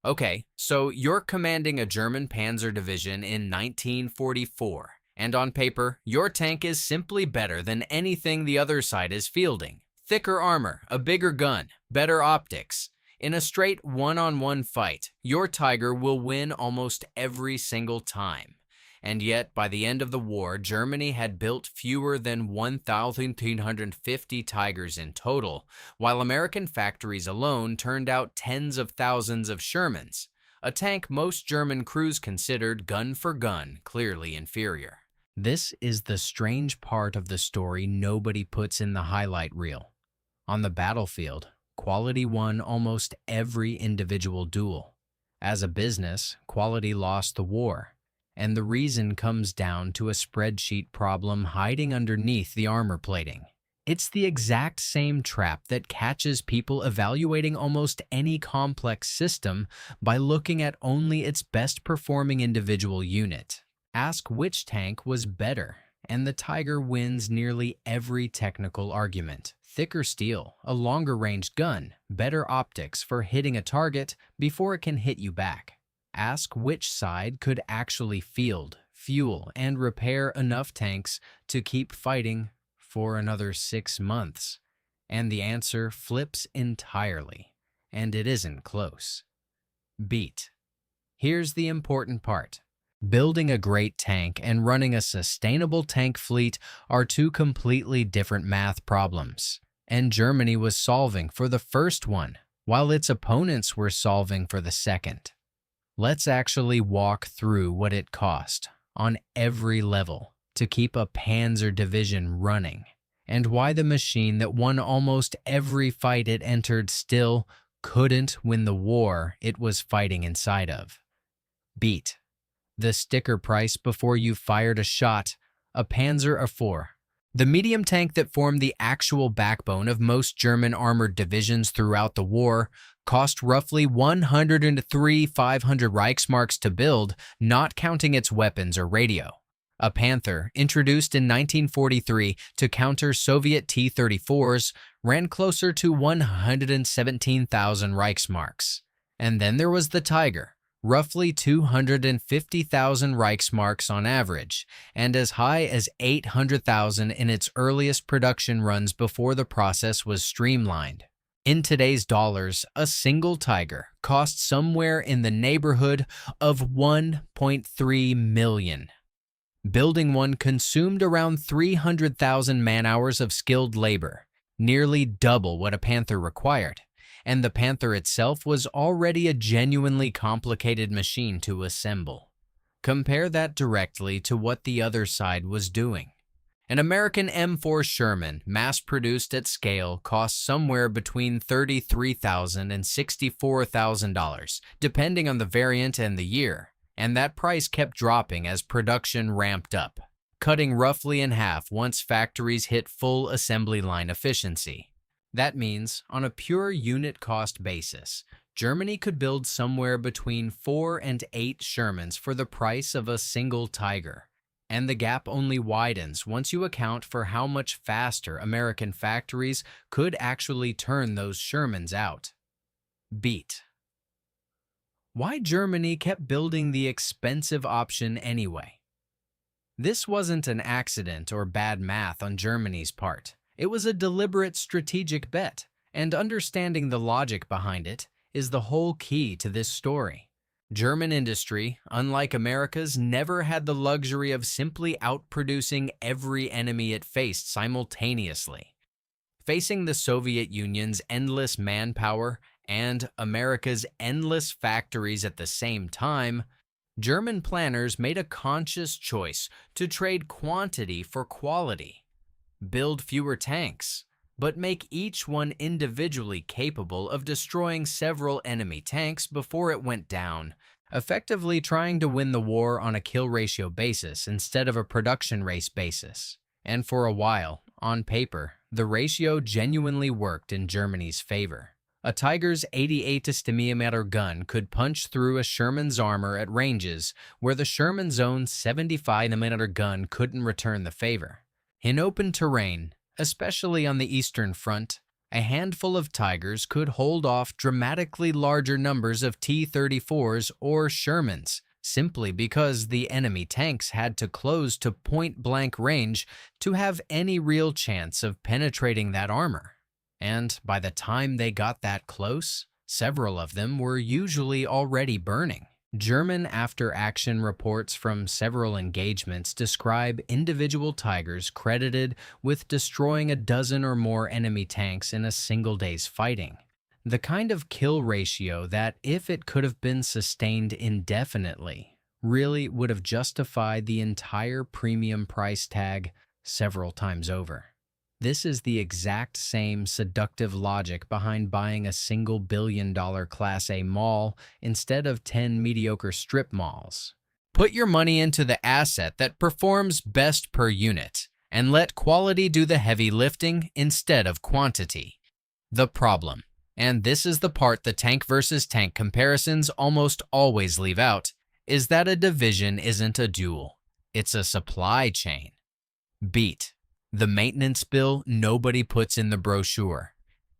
Okay, so you're commanding a German Panzer division in 1944, and on paper, your tank is simply better than anything the other side is fielding. Thicker armor, a bigger gun, better optics. In a straight one-on-one fight, your Tiger will win almost every single time. And yet, by the end of the war, Germany had built fewer than 1,350 Tigers in total, while American factories alone turned out tens of thousands of Shermans, a tank most German crews considered, gun for gun, clearly inferior. This is the strange part of the story nobody puts in the highlight reel. On the battlefield, quality won almost every individual duel. As a business, quality lost the war. And the reason comes down to a spreadsheet problem hiding underneath the armor plating. It's the exact same trap that catches people evaluating almost any complex system by looking at only its best performing individual unit. Ask which tank was better, and the Tiger wins nearly every technical argument. Thicker steel, a longer range gun, better optics for hitting a target before it can hit you back. Ask which side could actually field, fuel, and repair enough tanks to keep fighting for another 6 months. And the answer flips entirely, and it isn't close. Beat. Here's the important part. Building a great tank and running a sustainable tank fleet are two completely different math problems. And Germany was solving for the first one, while its opponents were solving for the second. Let's actually walk through what it cost, on every level, to keep a Panzer division running, and why the machine that won almost every fight it entered still couldn't win the war it was fighting inside of. Beat. The sticker price before you fired a shot, a Panzer IV. The medium tank that formed the actual backbone of most German armored divisions throughout the war cost roughly 103,500 Reichsmarks to build, not counting its weapons or radio. A Panther, introduced in 1943 to counter Soviet T-34s, ran closer to 117,000 Reichsmarks. And then there was the Tiger, roughly 250,000 Reichsmarks on average, and as high as 800,000 in its earliest production runs before the process was streamlined. In today's dollars, a single Tiger costs somewhere in the neighborhood of 1.3 million. Building one consumed around 300,000 man-hours of skilled labor, nearly double what a Panther required. And the Panther itself was already a genuinely complicated machine to assemble. Compare that directly to what the other side was doing. An American M4 Sherman, mass-produced at scale, costs somewhere between $33,000 and $64,000, depending on the variant and the year, and that price kept dropping as production ramped up, cutting roughly in half once factories hit full assembly line efficiency. That means, on a pure unit cost basis, Germany could build somewhere between 4 and 8 Shermans for the price of a single Tiger. And the gap only widens once you account for how much faster American factories could actually turn those Shermans out. Beat. Why Germany kept building the expensive option anyway? This wasn't an accident or bad math on Germany's part. It was a deliberate strategic bet, and understanding the logic behind it is the whole key to this story. German industry, unlike America's, never had the luxury of simply outproducing every enemy it faced simultaneously. Facing the Soviet Union's endless manpower and America's endless factories at the same time, German planners made a conscious choice to trade quantity for quality. Build fewer tanks, but make each one individually capable of destroying several enemy tanks before it went down, effectively trying to win the war on a kill ratio basis instead of a production race basis. And for a while, on paper, the ratio genuinely worked in Germany's favor. A Tiger's 88 mm gun could punch through a Sherman's armor at ranges where the Sherman's own 75 mm gun couldn't return the favor. In open terrain, especially on the Eastern Front, A handful of Tigers could hold off dramatically larger numbers of T-34s or Shermans, simply because the enemy tanks had to close to point-blank range to have any real chance of penetrating that armor. And by the time they got that close, several of them were usually already burning. German after-action reports from several engagements describe individual Tigers credited with destroying a dozen or more enemy tanks in a single day's fighting. The kind of kill ratio that, if it could have been sustained indefinitely, really would have justified the entire premium price tag several times over. This is the exact same seductive logic behind buying a single billion-dollar Class A mall instead of 10 mediocre strip malls. Put your money into the asset that performs best per unit, and let quality do the heavy lifting instead of quantity. The problem, and this is the part the tank versus tank comparisons almost always leave out, is that a division isn't a duel. It's a supply chain. Beat the maintenance bill nobody puts in the brochure.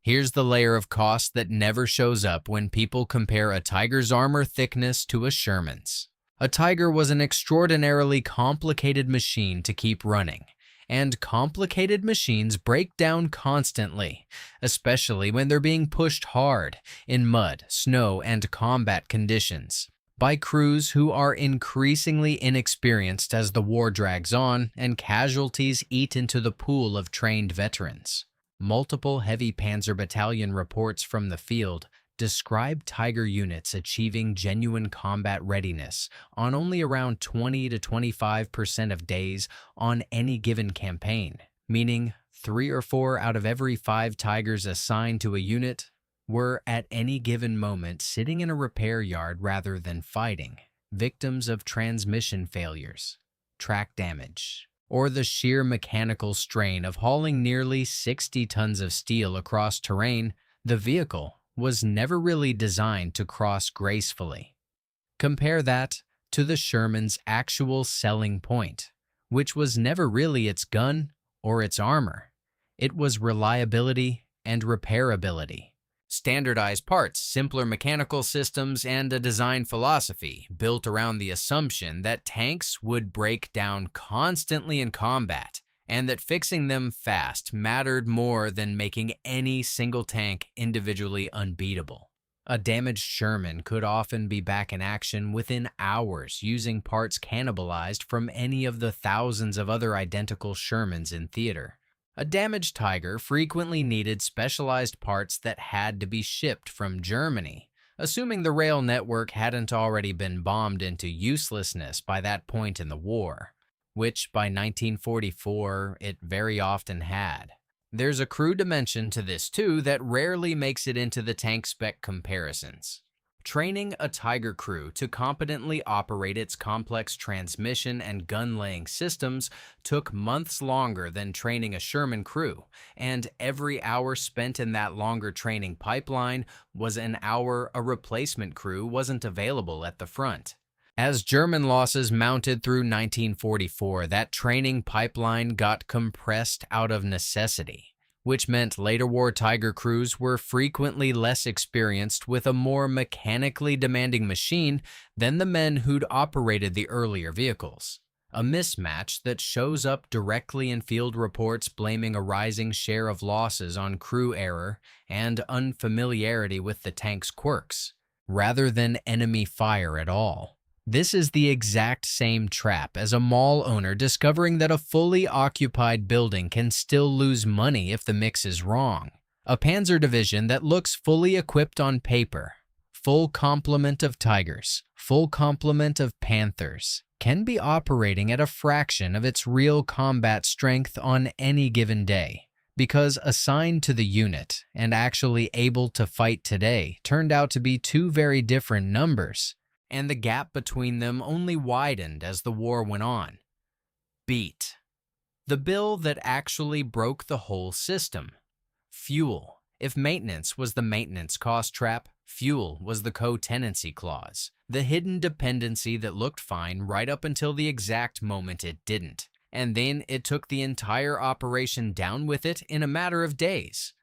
Here's the layer of cost that never shows up when people compare a Tiger's armor thickness to a Sherman's. A Tiger was an extraordinarily complicated machine to keep running, and complicated machines break down constantly, especially when they're being pushed hard in mud, snow, and combat conditions by crews who are increasingly inexperienced as the war drags on and casualties eat into the pool of trained veterans. Multiple heavy Panzer battalion reports from the field describe Tiger units achieving genuine combat readiness on only around 20 to 25% of days on any given campaign, meaning 3 or 4 out of every 5 Tigers assigned to a unit were at any given moment sitting in a repair yard rather than fighting, victims of transmission failures, track damage, or the sheer mechanical strain of hauling nearly 60 tons of steel across terrain. The vehicle was never really designed to cross gracefully. Compare that to the Sherman's actual selling point, which was never really its gun or its armor. It was reliability and repairability. Standardized parts, simpler mechanical systems, and a design philosophy built around the assumption that tanks would break down constantly in combat, and that fixing them fast mattered more than making any single tank individually unbeatable. A damaged Sherman could often be back in action within hours using parts cannibalized from any of the thousands of other identical Shermans in theater. A damaged Tiger frequently needed specialized parts that had to be shipped from Germany, assuming the rail network hadn't already been bombed into uselessness by that point in the war, which by 1944 it very often had. There's a crew dimension to this too that rarely makes it into the tank spec comparisons. Training a Tiger crew to competently operate its complex transmission and gun-laying systems took months longer than training a Sherman crew, and every hour spent in that longer training pipeline was an hour a replacement crew wasn't available at the front. As German losses mounted through 1944, that training pipeline got compressed out of necessity, which meant later war Tiger crews were frequently less experienced with a more mechanically demanding machine than the men who'd operated the earlier vehicles. A mismatch that shows up directly in field reports blaming a rising share of losses on crew error and unfamiliarity with the tank's quirks, rather than enemy fire at all. This is the exact same trap as a mall owner discovering that a fully occupied building can still lose money if the mix is wrong. A Panzer division that looks fully equipped on paper, full complement of Tigers, full complement of Panthers, can be operating at a fraction of its real combat strength on any given day, because assigned to the unit and actually able to fight today turned out to be two very different numbers, and the gap between them only widened as the war went on. Beat the bill that actually broke the whole system. Fuel. If maintenance was the maintenance cost trap, fuel was the co-tenancy clause, the hidden dependency that looked fine right up until the exact moment it didn't, and then it took the entire operation down with it in a matter of days.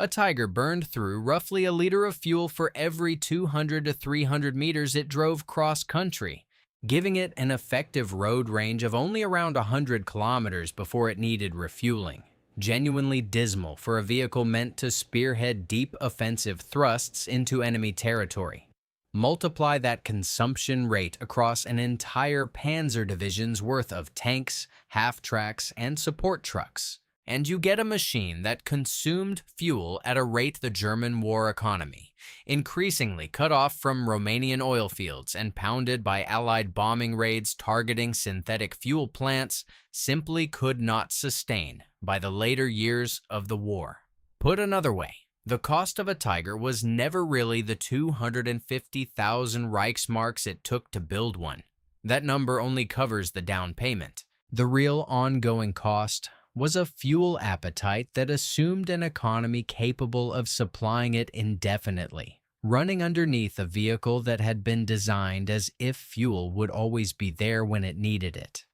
A Tiger burned through roughly a liter of fuel for every 200 to 300 meters it drove cross-country, giving it an effective road range of only around 100 kilometers before it needed refueling. Genuinely dismal for a vehicle meant to spearhead deep offensive thrusts into enemy territory. Multiply that consumption rate across an entire Panzer division's worth of tanks, half-tracks, and support trucks, and you get a machine that consumed fuel at a rate the German war economy, increasingly cut off from Romanian oil fields and pounded by Allied bombing raids targeting synthetic fuel plants, simply could not sustain by the later years of the war. Put another way, the cost of a Tiger was never really the 250,000 Reichsmarks it took to build one. That number only covers the down payment. The real ongoing cost was a fuel appetite that assumed an economy capable of supplying it indefinitely, running underneath a vehicle that had been designed as if fuel would always be there when it needed it.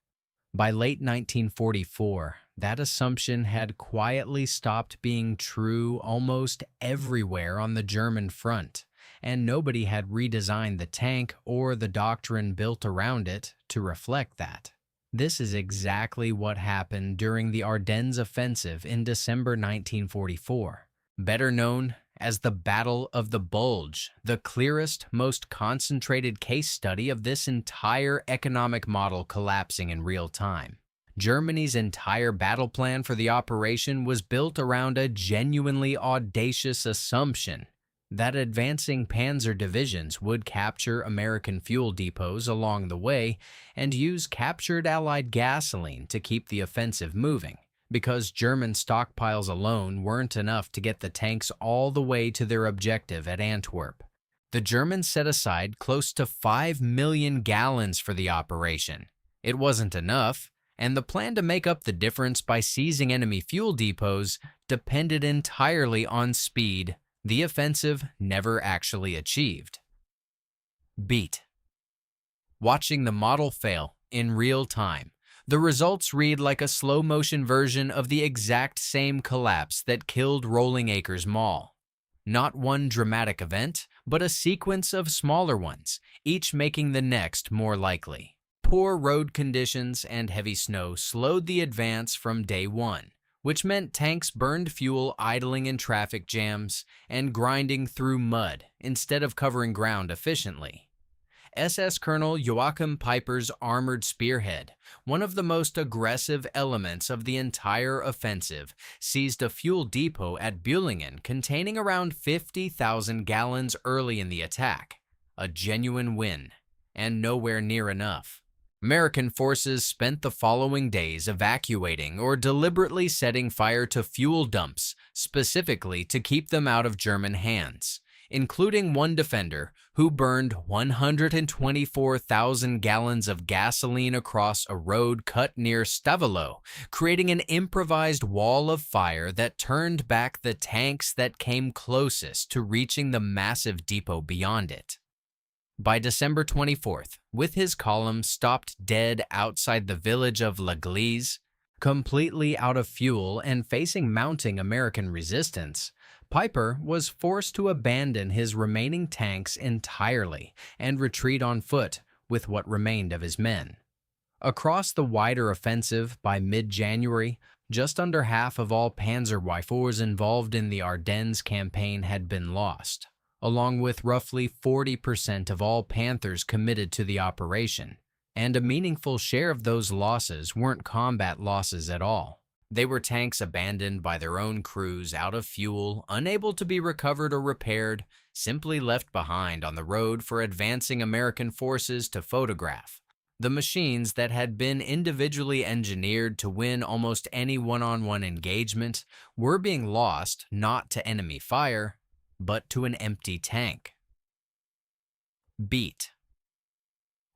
By late 1944, that assumption had quietly stopped being true almost everywhere on the German front, and nobody had redesigned the tank or the doctrine built around it to reflect that. This is exactly what happened during the Ardennes offensive in December 1944, better known as the Battle of the Bulge, the clearest, most concentrated case study of this entire economic model collapsing in real time. Germany's entire battle plan for the operation was built around a genuinely audacious assumption that advancing Panzer divisions would capture American fuel depots along the way and use captured Allied gasoline to keep the offensive moving, because German stockpiles alone weren't enough to get the tanks all the way to their objective at Antwerp. The Germans set aside close to 5 million gallons for the operation. It wasn't enough, and the plan to make up the difference by seizing enemy fuel depots depended entirely on speed the offensive never actually achieved. Beat. Watching the model fail in real time, the results read like a slow-motion version of the exact same collapse that killed Rolling Acres Mall. Not one dramatic event, but a sequence of smaller ones, each making the next more likely. Poor road conditions and heavy snow slowed the advance from day one, which meant tanks burned fuel idling in traffic jams and grinding through mud instead of covering ground efficiently. SS Colonel Joachim Peiper's armored spearhead, one of the most aggressive elements of the entire offensive, seized a fuel depot at Bühlingen containing around 50,000 gallons early in the attack. A genuine win, and nowhere near enough. American forces spent the following days evacuating or deliberately setting fire to fuel dumps, specifically to keep them out of German hands, including one defender who burned 124,000 gallons of gasoline across a road cut near Stavelot, creating an improvised wall of fire that turned back the tanks that came closest to reaching the massive depot beyond it. By December 24th, with his column stopped dead outside the village of L'Église, completely out of fuel and facing mounting American resistance, Peiper was forced to abandon his remaining tanks entirely and retreat on foot with what remained of his men. Across the wider offensive by mid-January, just under half of all Panzerwehrers involved in the Ardennes campaign had been lost, along with roughly 40% of all Panthers committed to the operation, and a meaningful share of those losses weren't combat losses at all. They were tanks abandoned by their own crews, out of fuel, unable to be recovered or repaired, simply left behind on the road for advancing American forces to photograph. The machines that had been individually engineered to win almost any one-on-one engagement were being lost not to enemy fire, but to an empty tank. Beat.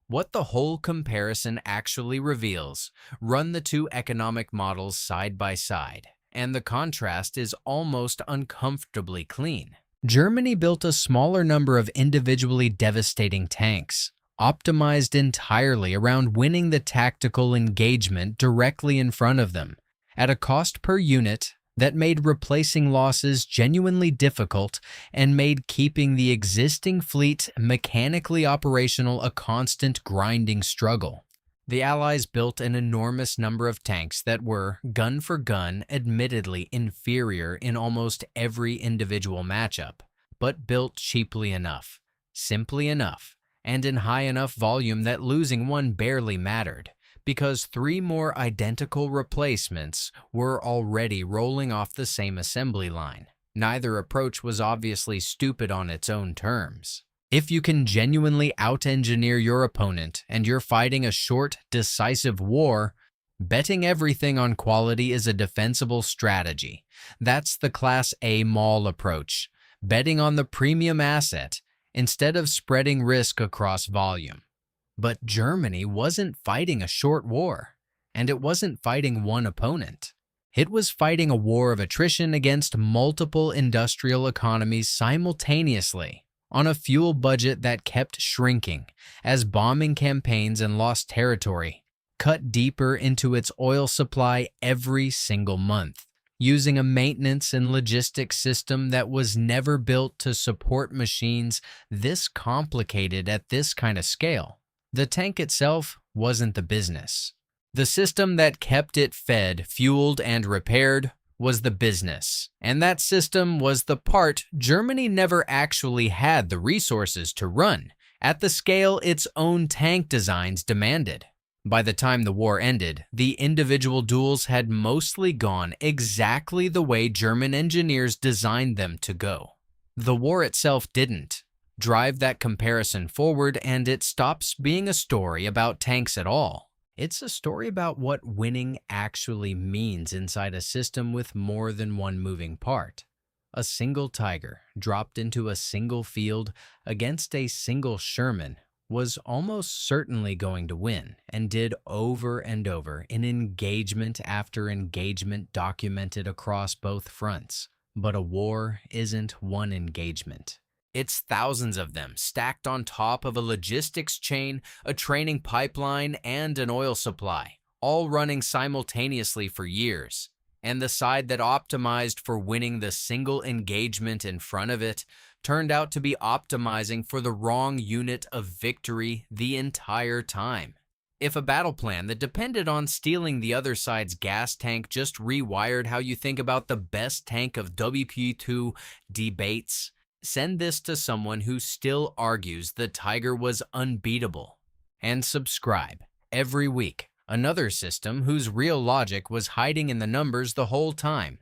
What the whole comparison actually reveals, run the two economic models side by side, and the contrast is almost uncomfortably clean. Germany built a smaller number of individually devastating tanks, optimized entirely around winning the tactical engagement directly in front of them, at a cost per unit that made replacing losses genuinely difficult and made keeping the existing fleet mechanically operational a constant grinding struggle. The Allies built an enormous number of tanks that were, gun for gun, admittedly inferior in almost every individual matchup, but built cheaply enough, simply enough, and in high enough volume that losing one barely mattered, because 3 more identical replacements were already rolling off the same assembly line. Neither approach was obviously stupid on its own terms. If you can genuinely out-engineer your opponent and you're fighting a short, decisive war, betting everything on quality is a defensible strategy. That's the Class A Mall approach, betting on the premium asset instead of spreading risk across volume. But Germany wasn't fighting a short war, and it wasn't fighting one opponent. It was fighting a war of attrition against multiple industrial economies simultaneously, on a fuel budget that kept shrinking as bombing campaigns and lost territory cut deeper into its oil supply every single month, using a maintenance and logistics system that was never built to support machines this complicated at this kind of scale. The tank itself wasn't the business. The system that kept it fed, fueled, and repaired was the business, and that system was the part Germany never actually had the resources to run at the scale its own tank designs demanded. By the time the war ended, the individual duels had mostly gone exactly the way German engineers designed them to go. The war itself didn't. Drive that comparison forward and it stops being a story about tanks at all. It's a story about what winning actually means inside a system with more than one moving part. A single Tiger dropped into a single field against a single Sherman was almost certainly going to win, and did over and over in engagement after engagement documented across both fronts. But a war isn't one engagement. It's thousands of them stacked on top of a logistics chain, a training pipeline, and an oil supply, all running simultaneously for years. And the side that optimized for winning the single engagement in front of it turned out to be optimizing for the wrong unit of victory the entire time. If a battle plan that depended on stealing the other side's gas tank just rewired how you think about the best tank of WWII debates, send this to someone who still argues the Tiger was unbeatable. And subscribe every week. Another system whose real logic was hiding in the numbers the whole time.